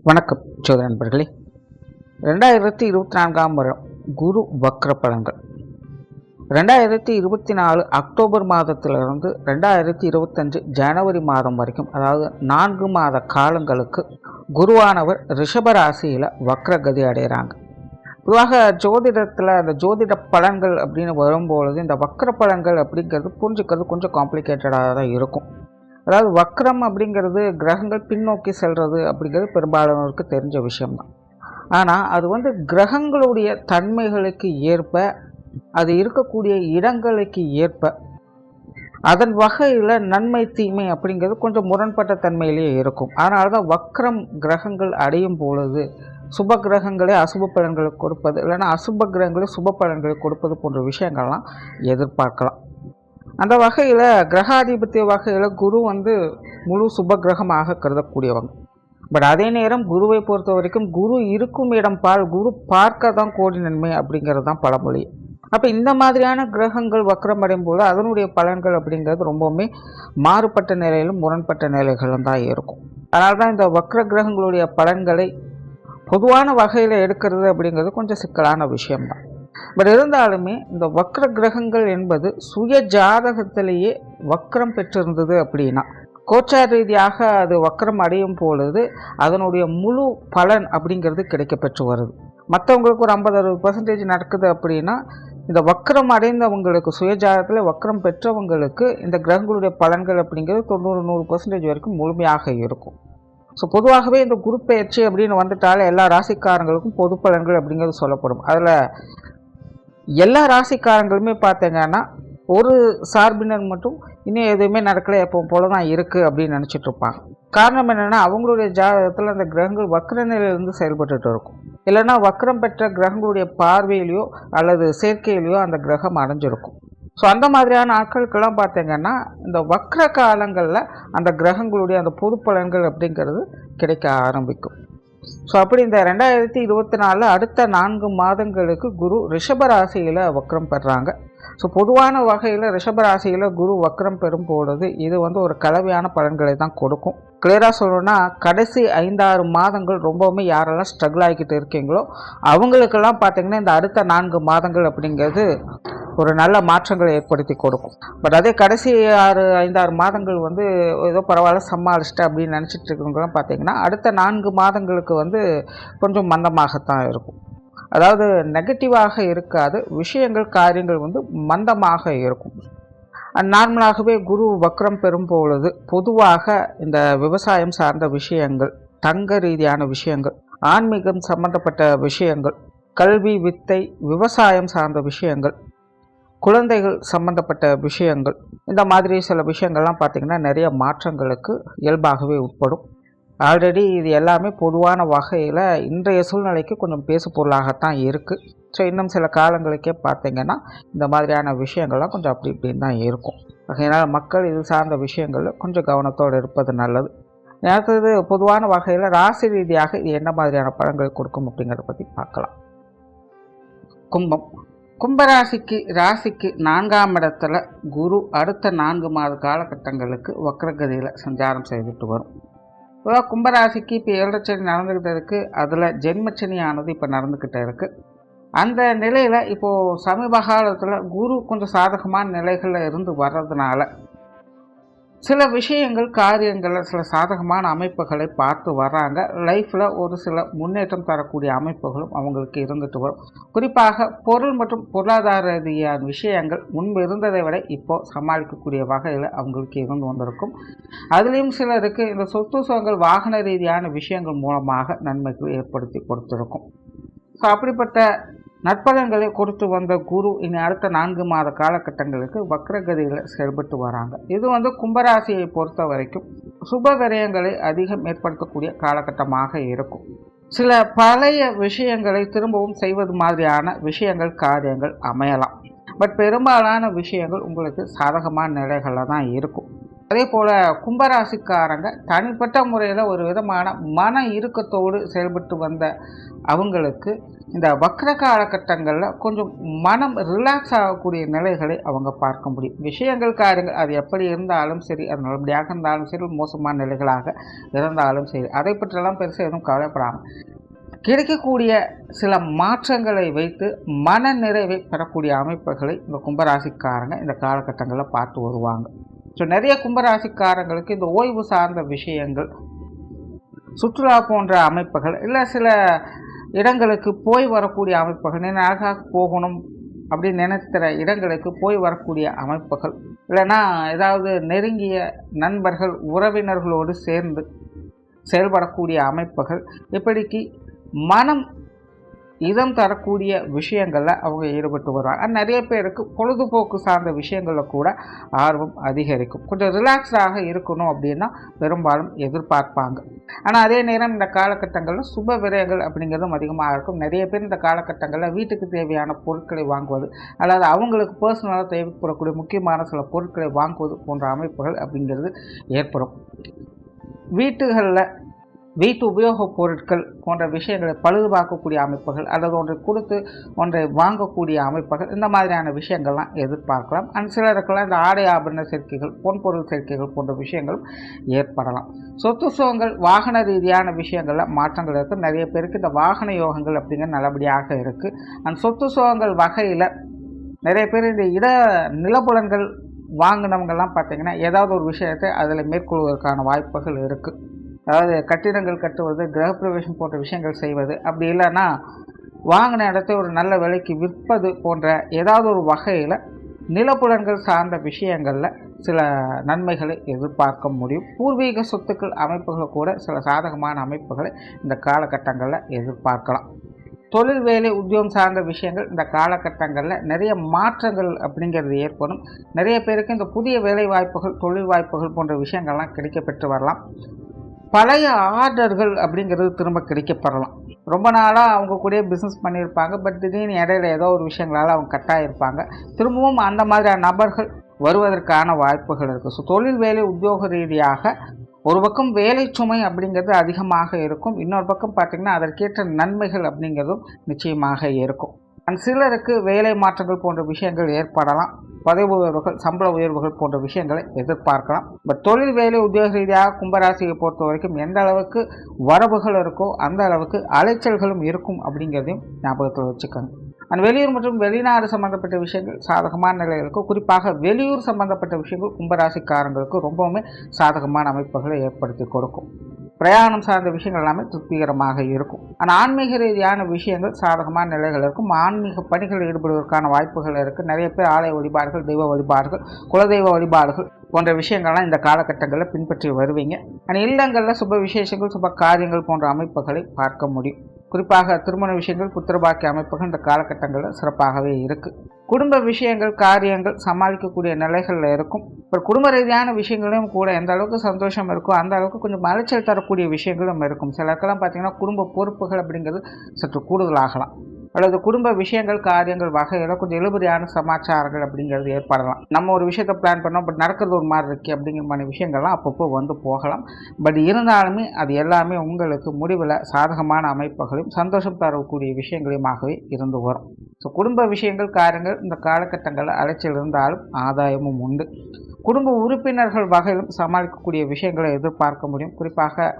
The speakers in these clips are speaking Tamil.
வணக்கம் சோதர நண்பர்களே. 2024ஆம் வருடம் குரு வக்ர பலன்கள் 2024 அக்டோபர் மாதத்திலிருந்து 2025 ஜனவரி மாதம் வரைக்கும், அதாவது 4 மாத காலங்களுக்கு குருவானவர் ரிஷபராசியில் வக்ரகதி அடைகிறாங்க. பொதுவாக ஜோதிடத்தில் அந்த ஜோதிட பலன்கள் அப்படின்னு வரும்பொழுது இந்த வக்ர பலன்கள் அப்படிங்கிறது புரிஞ்சுக்கிறது கொஞ்சம் காம்ப்ளிகேட்டடாக தான் இருக்கும். அதாவது வக்ரம் அப்படிங்கிறது கிரகங்கள் பின்னோக்கி செல்வது அப்படிங்கிறது பெரும்பாலானோருக்கு தெரிஞ்ச விஷயம்தான். ஆனால் அது கிரகங்களுடைய தன்மைகளுக்கு ஏற்ப, அது இருக்கக்கூடிய இடங்களுக்கு ஏற்ப, அதன் வகையில் நன்மை தீமை அப்படிங்கிறது கொஞ்சம் முரண்பட்ட தன்மையிலேயே இருக்கும். அதனால தான் வக்ரம் கிரகங்கள் அடையும் பொழுது சுப கிரகங்களே அசுப பலன்களை கொடுப்பது, இல்லைன்னா அசுப கிரகங்களே சுப பலன்களை கொடுப்பது போன்ற விஷயங்கள்லாம் எதிர்பார்க்கலாம். அந்த வகையில் கிரகாதிபத்திய வகையில் குரு முழு சுப கிரகமாக கருதக்கூடியவங்க. பட் அதே நேரம் குருவை பொறுத்த வரைக்கும் குரு இருக்கும் இடம் குரு பார்க்க தான் கோடி நன்மை அப்படிங்கிறது தான் பழமொழி. அப்போ இந்த மாதிரியான கிரகங்கள் வக்ரம் அடையும் போது அதனுடைய பலன்கள் அப்படிங்கிறது ரொம்பவுமே மாறுபட்ட நிலையிலும் முரண்பட்ட நிலைகளும் தான் இருக்கும். அதனால தான் இந்த வக்ர கிரகங்களுடைய பலன்களை பொதுவான வகையில் எடுக்கிறது அப்படிங்கிறது கொஞ்சம் சிக்கலான விஷயம்தான். பட் இருந்தாலுமே இந்த வக்ர கிரகங்கள் என்பது சுய ஜாதகத்திலேயே வக்ரம் பெற்றிருந்தது அப்படின்னா, கோச்சார ரீதியாக அது வக்ரம் அடையும் பொழுது அதனுடைய முழு பலன் அப்படிங்கிறது கிடைக்கப்பெற்று வருது. மற்றவங்களுக்கு ஒரு 50-60% நடக்குது அப்படின்னா, இந்த வக்ரம் அடைந்தவங்களுக்கு சுயஜாதகத்தில் வக்ரம் பெற்றவங்களுக்கு இந்த கிரகங்களுடைய பலன்கள் அப்படிங்கிறது 90-100% வரைக்கும் முழுமையாக இருக்கும். ஸோ பொதுவாகவே இந்த குரு பயிற்சி அப்படின்னு வந்துட்டாலே எல்லா ராசிக்காரங்களுக்கும் பொது பலன்கள் அப்படிங்கிறது சொல்லப்படும். அதில் எல்லா ராசிக்காரங்களுமே பார்த்தீங்கன்னா ஒரு சார்பினர் மட்டும் இன்னும் எதுவுமே நடக்கலை, எப்போ போல தான் இருக்குது அப்படின்னு நினச்சிட்டு இருப்பாங்க. காரணம் என்னென்னா, அவங்களுடைய ஜாதகத்தில் அந்த கிரகங்கள் வக்ர நிலையிலிருந்து செயல்பட்டு இருக்கும். இல்லைன்னா வக்ரம் பெற்ற கிரகங்களுடைய பார்வையிலையோ அல்லது சேர்க்கையிலையோ அந்த கிரகம் அடைஞ்சிருக்கும். ஸோ அந்த மாதிரியான ஆட்களுக்கெல்லாம் பார்த்தீங்கன்னா இந்த வக்ர காலங்களில் அந்த கிரகங்களுடைய அந்த பொது பலன்கள் அப்படிங்கிறது கிடைக்க ஆரம்பிக்கும். ஸோ அப்படி இந்த 2024 அடுத்த 4 மாதங்களுக்கு குரு ரிஷபராசியில் வக்ரம் பெறாங்க. ஸோ பொதுவான வகையில் ரிஷபராசியில் குரு வக்ரம் பெறும் பொழுது இது ஒரு கலவையான பலன்களை தான் கொடுக்கும். கிளியராக சொல்லணும்னா, கடைசி 5-6 மாதங்கள் ரொம்பவுமே யாரெல்லாம் ஸ்ட்ரகிள் ஆகிக்கிட்டு இருக்கீங்களோ அவங்களுக்கெல்லாம் பார்த்திங்கன்னா இந்த அடுத்த 4 மாதங்கள் அப்படிங்கிறது ஒரு நல்ல மாற்றங்களை ஏற்படுத்தி கொடுக்கும். பட் அதே கடைசி 5-6 மாதங்கள் ஏதோ பரவாயில்ல சமாளிச்சிட்டு அப்படின்னு நினச்சிட்டு இருக்கவங்களாம் பார்த்தீங்கன்னா அடுத்த 4 மாதங்களுக்கு கொஞ்சம் மந்தமாகத்தான் இருக்கும். அதாவது நெகட்டிவாக இருக்காது, விஷயங்கள் காரியங்கள் மந்தமாக இருக்கும். நார்மலாகவே குரு வக்ரம் பெறும் பொழுது பொதுவாக இந்த விவசாயம் சார்ந்த விஷயங்கள், தங்க ரீதியான விஷயங்கள், ஆன்மீகம் சம்பந்தப்பட்ட விஷயங்கள், கல்வி வித்தை, விவசாயம் சார்ந்த விஷயங்கள், குழந்தைகள் சம்பந்தப்பட்ட விஷயங்கள், இந்த மாதிரி சில விஷயங்கள்லாம் பார்த்திங்கன்னா நிறைய மாற்றங்களுக்கு இயல்பாகவே உட்படும். ஆல்ரெடி இது எல்லாமே பொதுவான வகையில் இன்றைய சூழ்நிலைக்கு கொஞ்சம் பேசு பொருளாகத்தான் இருக்குது. ஸோ இன்னும் சில காலங்களுக்கே பார்த்திங்கன்னா இந்த மாதிரியான விஷயங்கள்லாம் கொஞ்சம் அப்படி இப்படின்னு தான் இருக்கும். அதனால் மக்கள் இது சார்ந்த விஷயங்களில் கொஞ்சம் கவனத்தோடு இருப்பது நல்லது. அடுத்தது பொதுவான வகையில் ராசி ரீதியாக இது என்ன மாதிரியான பலன்கள் கொடுக்கும் அப்படிங்கிறத பற்றி பார்க்கலாம். கும்பராசிக்கு ராசிக்கு 4ஆம் இடத்துல குரு அடுத்த 4 மாத காலகட்டங்களுக்கு வக்ரகதியில் சஞ்சாரம் செய்துட்டு வரும். பொதுவாக கும்பராசிக்கு இப்போ 7 சனி நடந்துக்கிட்டு இருக்குது. அதில் ஜென்மச்சனியானது இப்போ நடந்துக்கிட்டு இருக்குது. அந்த நிலையில் இப்போது சமீப காலத்தில் குரு கொஞ்சம் சாதகமான நிலைகளில் இருந்து வர்றதுனால சில விஷயங்கள் காரியங்களில் சில சாதகமான அமைப்புகளை பார்த்து வர்றாங்க. லைஃப்பில் ஒரு சில முன்னேற்றம் தரக்கூடிய அமைப்புகளும் அவங்களுக்கு இருந்துட்டு வரும். குறிப்பாக பொருள் மற்றும் பொருளாதார ரீதியான விஷயங்கள் முன்பு இருந்ததை விட இப்போது சமாளிக்கக்கூடிய வகையில் அவங்களுக்கு இருந்து வந்திருக்கும். அதுலேயும் சிலருக்கு இந்த சொத்து சுகங்கள் வாகன ரீதியான விஷயங்கள் மூலமாக நன்மைகள் ஏற்படுத்தி கொடுத்துருக்கும். ஸோ அப்படிப்பட்ட நற்பலன்களை கொடுத்து வந்த குரு இனி அடுத்த 4 மாத காலகட்டங்களுக்கு வக்ரகதியில் செயல்பட்டு வராங்க. இது கும்பராசியை பொறுத்த வரைக்கும் சுப விரயங்களை அதிகம் ஏற்படுத்தக்கூடிய காலகட்டமாக இருக்கும். சில பழைய விஷயங்களை திரும்பவும் செய்வது மாதிரியான விஷயங்கள் காரியங்கள் அமையலாம். பட் பெரும்பாலான விஷயங்கள் உங்களுக்கு சாதகமான நிலைகளில் தான் இருக்கும். அதே போல் கும்பராசிக்காரங்க தனிப்பட்ட முறையில் ஒரு விதமான மன இறுக்கத்தோடு செயல்பட்டு வந்த அவங்களுக்கு இந்த வக்ர காலகட்டங்களில் கொஞ்சம் மனம் ரிலாக்ஸ் ஆகக்கூடிய நிலைகளை அவங்க பார்க்க முடியும். விஷயங்கள் காரியங்கள் அது எப்படி இருந்தாலும் சரி, அது நல்லபடியாக இருந்தாலும் சரி, மோசமான நிலைகளாக இருந்தாலும் சரி, அதை பற்றியெல்லாம் பெருசாக எதுவும் கவலைப்படாமல் கிடைக்கக்கூடிய சில மாற்றங்களை வைத்து மன நிறைவை பெறக்கூடிய அமைப்புகளை இந்த கும்பராசிக்காரங்க இந்த காலகட்டங்களில் பார்த்து வருவாங்க. ஸோ நிறைய கும்பராசிக்காரங்களுக்கு இந்த ஓய்வு சார்ந்த விஷயங்கள், சுற்றுலா போன்ற அமைப்புகள், இல்லை சில இடங்களுக்கு போய் வரக்கூடிய அமைப்புகள், அழகாக போகணும் அப்படின்னு நினைக்கிற இடங்களுக்கு போய் வரக்கூடிய அமைப்புகள், இல்லைன்னா ஏதாவது நெருங்கிய நண்பர்கள் உறவினர்களோடு சேர்ந்து செயல்படக்கூடிய அமைப்புகள், இப்படிக்கு மனம் இதம் தரக்கூடிய விஷயங்களில் அவங்க ஈடுபட்டு வருவாங்க. நிறைய பேருக்கு பொழுதுபோக்கு சார்ந்த விஷயங்களில் கூட ஆர்வம் அதிகரிக்கும். கொஞ்சம் ரிலாக்ஸாக இருக்கணும் அப்படின்னா பெரும்பாலும் எதிர்பார்ப்பாங்க. ஆனால் அதே நேரம் இந்த காலகட்டங்களில் சுப விரயங்கள் அப்படிங்கிறதும் அதிகமாக இருக்கும். நிறைய பேர் இந்த காலகட்டங்களில் வீட்டுக்கு தேவையான பொருட்களை வாங்குவது, அல்லது அவங்களுக்கு பர்சனலாக தேவைப்படக்கூடிய முக்கியமான சில பொருட்களை வாங்குவது போன்ற அமைப்புகள் அப்படிங்கிறது ஏற்படும். வீட்டுகளில் வீட்டு உபயோகப் பொருட்கள் போன்ற விஷயங்களை பழுது பார்க்கக்கூடிய அமைப்புகள், அல்லது ஒன்றை கொடுத்து ஒன்றை வாங்கக்கூடிய அமைப்புகள், இந்த மாதிரியான விஷயங்கள்லாம் எதிர்பார்க்கலாம். சிலருக்கெல்லாம் இந்த ஆடை ஆபரண சேர்க்கைகள், பொன்பொருள் சேர்க்கைகள் போன்ற விஷயங்களும் ஏற்படலாம். சொத்து சுகங்கள், வாகன ரீதியான விஷயங்களில் மாற்றங்கள் இருக்குது. நிறைய பேருக்கு இந்த வாகன யோகங்கள் அப்படிங்கிற நல்லபடியாக இருக்குது. அந்த சொத்து சுகங்கள் வகையில் நிறைய பேர் இந்த நிலப்புலன்கள் வாங்கினவங்கெல்லாம் பார்த்திங்கன்னா ஏதாவது ஒரு விஷயத்தை அதில் மேற்கொள்வதற்கான வாய்ப்புகள் இருக்குது. அதாவது கட்டிடங்கள் கட்டுவது, கிரகப்பிரவேசம் போன்ற விஷயங்கள் செய்வது, அப்படி இல்லைன்னா வாங்கின இடத்தை ஒரு நல்ல விலைக்கு விற்பது போன்ற ஏதாவது ஒரு வகையில் நிலப்புலன்கள் சார்ந்த விஷயங்களில் சில நன்மைகளை எதிர்பார்க்க முடியும். பூர்வீக சொத்துக்கள் அமைப்புகளை கூட சில சாதகமான அமைப்புகளை இந்த காலகட்டங்களில் எதிர்பார்க்கலாம். தொழில் வேலை உத்தியோகம் சார்ந்த விஷயங்கள் இந்த காலகட்டங்களில் நிறைய மாற்றங்கள் அப்படிங்கிறது ஏற்படும். நிறைய பேருக்கு இந்த புதிய வேலை வாய்ப்புகள், தொழில் வாய்ப்புகள் போன்ற விஷயங்கள்லாம் கிடைக்கப்பெற்று வரலாம். பழைய ஆர்டர்கள் அப்படிங்கிறது திரும்ப கிடைக்கப்பெறலாம். ரொம்ப நாளாக அவங்க கூட பிஸ்னஸ் பண்ணியிருப்பாங்க, பட் திடீர்னு இடையில ஏதோ ஒரு விஷயங்களால் அவங்க கட்டாயிருப்பாங்க. திரும்பவும் அந்த மாதிரியான நபர்கள் வருவதற்கான வாய்ப்புகள் இருக்குது. ஸோ தொழில் வேலை உத்தியோக ரீதியாக ஒரு பக்கம் வேலை சுமை அப்படிங்கிறது அதிகமாக இருக்கும், இன்னொரு பக்கம் பார்த்திங்கன்னா அதற்கேற்ற நன்மைகள் அப்படிங்கிறதும் நிச்சயமாக இருக்கும். சிலருக்கு வேலை மாற்றங்கள் போன்ற விஷயங்கள் ஏற்படலாம். பதவி உயர்வுகள், சம்பள உயர்வுகள் போன்ற விஷயங்களை எதிர்பார்க்கலாம். பட் தொழில் வேலை உத்தியோக ரீதியாக கும்பராசியை பொறுத்த வரைக்கும் எந்த அளவுக்கு வரவுகள் இருக்கோ அந்த அளவுக்கு அலைச்சல்களும் இருக்கும் அப்படிங்கிறதையும் ஞாபகத்தில் வச்சுக்கோங்க. வெளியூர் மற்றும் வெளிநாடு சம்பந்தப்பட்ட விஷயங்கள் சாதகமான நிலையில் இருக்கும். குறிப்பாக வெளியூர் சம்பந்தப்பட்ட விஷயங்கள் கும்பராசிக்காரங்களுக்கு ரொம்பவுமே சாதகமான அமைப்புகளை ஏற்படுத்தி கொடுக்கும். பிரயாணம் சார்ந்த விஷயங்கள் எல்லாமே திருப்திகரமாக இருக்கும். ஆனால் ஆன்மீக ரீதியான விஷயங்கள் சாதகமான நிலைகள் இருக்கும். ஆன்மீக பணிகளில் ஈடுபடுவதற்கான வாய்ப்புகள் இருக்குது. நிறைய பேர் ஆலய வழிபாடுகள், தெய்வ வழிபாடுகள், குலதெய்வ வழிபாடுகள் போன்ற விஷயங்கள்லாம் இந்த காலகட்டங்களில் பின்பற்றி வருவீங்க. ஆனால் இல்லங்களில் சுப விசேஷங்கள், சுப காரியங்கள் போன்ற அமைப்புகளை பார்க்க முடியும். குறிப்பாக திருமண விஷயங்கள், புத்திரபாக்கிய அமைப்புகள் இந்த காலகட்டங்களில் சிறப்பாகவே இருக்குது. குடும்ப விஷயங்கள், காரியங்கள் சமாளிக்கக்கூடிய நிலைகளில் இருக்கும். இப்போ குடும்ப ரீதியான விஷயங்களும் கூட எந்த அளவுக்கு சந்தோஷம் இருக்கோ அந்த அளவுக்கு கொஞ்சம் அலைச்சல் தரக்கூடிய விஷயங்களும் இருக்கும். சிலருக்கெல்லாம் பார்த்திங்கன்னா குடும்ப பொறுப்புகள் அப்படிங்கிறது சற்று கூடுதலாகலாம், அல்லது குடும்ப விஷயங்கள், காரியங்கள் வகையில் கொஞ்சம் இழுபறியான சமாச்சாரங்கள் அப்படிங்கிறது ஏற்படலாம். நம்ம ஒரு விஷயத்தை பிளான் பண்ணோம், பட் நடக்கிறது ஒரு மாதிரி இருக்குது அப்படிங்கிற மாதிரி விஷயங்கள்லாம் அப்பப்போ வந்து போகலாம். பட் இருந்தாலுமே அது எல்லாமே உங்களுக்கு முடிவில் சாதகமான அமைப்புகளையும் சந்தோஷம் தரக்கூடிய விஷயங்களையுமாகவே இருந்து வரும். ஸோ குடும்ப விஷயங்கள், காரியங்கள் இந்த காலகட்டங்களில் அலைச்சல் இருந்தாலும் ஆதாயமும் உண்டு. குடும்ப உறுப்பினர்கள் வகையிலும் சமாளிக்கக்கூடிய விஷயங்களை எதிர்பார்க்க முடியும். குறிப்பாக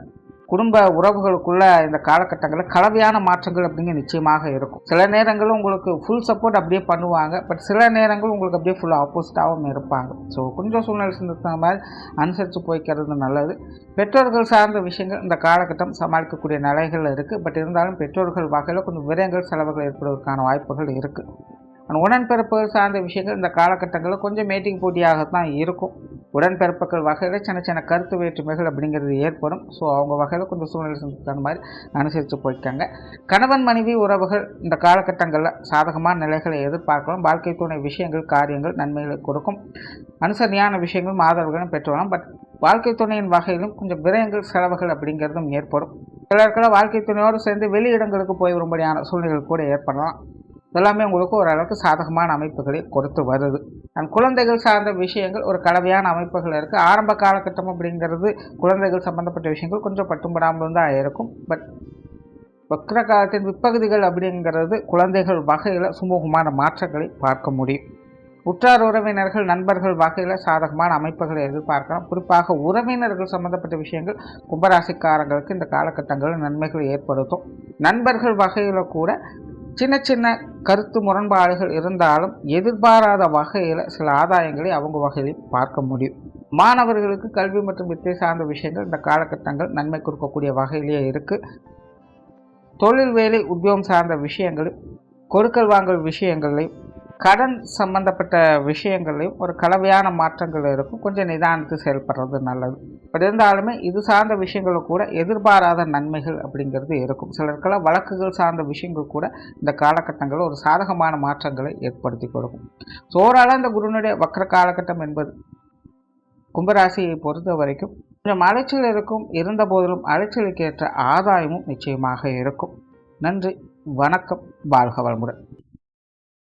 குடும்ப உறவுகளுக்குள்ள இந்த காலகட்டங்களில் கலவையான மாற்றங்கள் அப்படிங்கிற நிச்சயமாக இருக்கும். சில நேரங்களும் உங்களுக்கு ஃபுல் சப்போர்ட் அப்படியே பண்ணுவாங்க, பட் சில நேரங்கள் உங்களுக்கு அப்படியே ஃபுல் ஆப்போசிட்டாகவும் இருப்பாங்க. ஸோ கொஞ்சம் சூழ்நிலை தகுந்த மாதிரி அனுசரித்து போய்க்கிறது நல்லது. பெற்றோர்கள் சார்ந்த விஷயங்கள் இந்த காலகட்டம் சமாளிக்கக்கூடிய நிலைகள் இருக்குது. பட் இருந்தாலும் பெற்றோர்கள் வகையில் கொஞ்சம் விரயங்கள், செலவுகள் ஏற்படுவதற்கான வாய்ப்புகள் இருக்குது. உடன்பிறப்புகள் சார்ந்த விஷயங்கள் இந்த காலகட்டங்களில் கொஞ்சம் மேட்டிங் போட்டியாகத்தான் இருக்கும். உடன்பிறப்புகள் வகையில் சின்ன சின்ன கருத்து வேற்றுமைகள் அப்படிங்கிறது ஏற்படும். ஸோ அவங்க வகையில் கொஞ்சம் சூழ்நிலை தகுந்த மாதிரி அனுசரித்து போய்க்காங்க. கணவன் மனைவி உறவுகள் இந்த காலகட்டங்களில் சாதகமான நிலைகளை எதிர்பார்க்கலாம். வாழ்க்கை துணை விஷயங்கள், காரியங்கள் நன்மைகளை கொடுக்கும். அனுசரணையான விஷயங்களும் ஆதரவுகளும் பெற்றுவரலாம். பட் வாழ்க்கை துணையின் வகையிலும் கொஞ்சம் விரயங்கள், செலவுகள் அப்படிங்கிறதும் ஏற்படும். சிலருக்கெல்லாம் வாழ்க்கை துணையோடு சேர்ந்து வெளியிடங்களுக்கு போய் வரும்படியான சூழ்நிலைகள் கூட ஏற்படலாம். இதெல்லாமே உங்களுக்கு ஓரளவுக்கு சாதகமான அமைப்புகளை கொடுத்து வருது. அண்ட் குழந்தைகள் சார்ந்த விஷயங்கள் ஒரு கலவையான அமைப்புகள் இருக்குது. ஆரம்ப காலகட்டம் அப்படிங்கிறது குழந்தைகள் சம்மந்தப்பட்ட விஷயங்கள் கொஞ்சம் பட்டும்படாமல் தான் இருக்கும். பட் வக்ர காலத்தின் பிற்பகுதிகள் அப்படிங்கிறது குழந்தைகள் வகையில் சுமூகமான மாற்றங்களை பார்க்க முடியும். உற்றார் உறவினர்கள் நண்பர்கள் வகையில் சாதகமான அமைப்புகளை எதிர்பார்க்கலாம். குறிப்பாக உறவினர்கள் சம்பந்தப்பட்ட விஷயங்கள் கும்பராசிக்காரங்களுக்கு இந்த காலகட்டங்களில் நன்மைகளை ஏற்படுத்தும். நண்பர்கள் வகையில் கூட சின்ன சின்ன கருத்து முரண்பாடுகள் இருந்தாலும் எதிர்பாராத வகையில் சில ஆதாயங்களை அவங்க வகையில் பார்க்க முடியும். மாணவர்களுக்கு கல்வி மற்றும் வித்தை சார்ந்த விஷயங்கள் இந்த காலகட்டங்கள் நன்மை கொடுக்கக்கூடிய வகையிலேயே இருக்குது. தொழில் வேலை உத்தியோகம் சார்ந்த விஷயங்களும் கொடுக்கல் வாங்கல் விஷயங்களையும் கடன் சம்பந்தப்பட்ட விஷயங்களையும் ஒரு கலவையான மாற்றங்கள் இருக்கும். கொஞ்சம் நிதானித்து செயல்படுறது நல்லது. பட் இருந்தாலுமே இது சார்ந்த விஷயங்களும் கூட எதிர்பாராத நன்மைகள் அப்படிங்கிறது இருக்கும். சிலருக்கெல்லாம் வழக்குகள் சார்ந்த விஷயங்கள் கூட இந்த காலகட்டங்களில் ஒரு சாதகமான மாற்றங்களை ஏற்படுத்தி கொடுக்கும். ஸோ ஓவராலாக இந்த குருனுடைய வக்ர காலகட்டம் என்பது கும்பராசியை பொறுத்த வரைக்கும் கொஞ்சம் அலைச்சல் இருக்கும். இருந்த போதிலும் அலைச்சலுக்கு ஏற்ற ஆதாயமும் நிச்சயமாக இருக்கும். நன்றி, வணக்கம், வாழ்க வளமுடன்.